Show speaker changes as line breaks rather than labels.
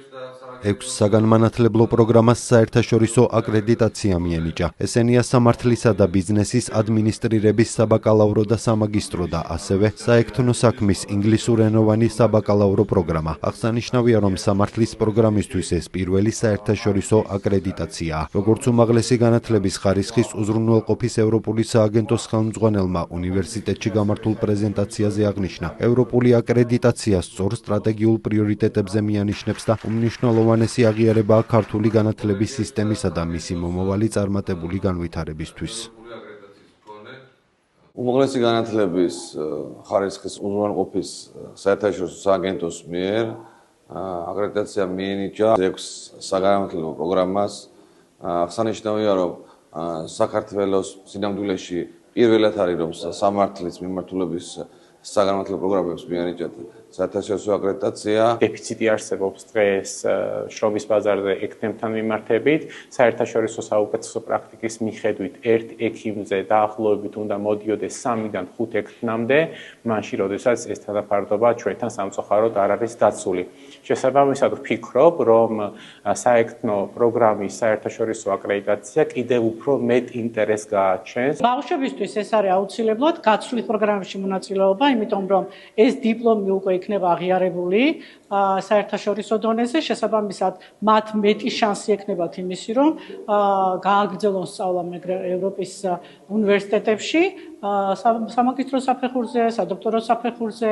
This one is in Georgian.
6 საგანმანათლებლო პროგრამას საერთაშორისო აკრედიტაცია მიენიჭა. ესენია სამართლისა და ბიზნესის ადმინისტრირების საბაკალავრო და სამაგისტრო და ასევე საექთნო საქმის ინგლისურენოვანი საბაკალავრო პროგრამა. აღსანიშნავია, რომ სამართლის პროგრამისთვის ეს პირველი საერთაშორისო აკრედიტაციაა. როგორც უმაღლესი განათლების ხარისხის უზრუნველყოფის ევროპული სააგენტოს ხელმძღვანელმა უნივერსიტეტში გამართულ პრეზენტაციაზე აღნიშნა, ევროპული აკრედიტაცია სწორ სტრატეგიულ პრიორიტეტებზე მიანიშნებს და უმნიშვნელოვანესი აღიარებაა ქართული განათლების სისტემისა და მისი მომავალი წარმატებული განვითარებისთვის.
უმაღლესი განათლების ხარისხის უზრუნველყოფის საერთაშორისო სააგენტოს მიერ აკრედიტაცია მიენიჭა 6 საგანმანათლებლო პროგრამას. აღსანიშნავია, რომ საქართველოს სინამდვილეში პირველად არის, რომ სამართლის მიმართულების საგანმანათლებლო პროგრამებს მიენიჭათ საერთაშორისო აკრედიტაცია.
დეფიციტი არსებობს დღეს შრომის ბაზარზე ექთემთან მიმართებით. საერთაშორისო საუკეთესო პრაქტიკის მიხედვით ერთ ექიმზე დაახლოებით უნდა მოდიოდეს 3-დან 5 ექთნამდე, მაშინ როდესაც ეს თანაფარდობა ჩვენთან სამწუხაროდ არ არის დაცული. შესაბამისად ვფიქრობ, რომ საექთნო პროგრამის საერთაშორისო აკრედიტაცია კიდევ უფრო მეტ ინტერესს გააჩენს.
ბავშვებისთვის ეს არის აუცილებლად გაცვლის პროგრამაში მონაწილეობა, იმიტომ რომ ეს დიპლომი უკვე იქნება აღიარებული საერთაშორისო დონეზე, შესაბამისად მათ მეტი შანსი ექნებათ იმისი, რომ გააგრძელონ სწავლა ევროპის უნივერსიტეტებში, სამაგისტრო საფეხურზე, სადოქტორო საფეხურზე.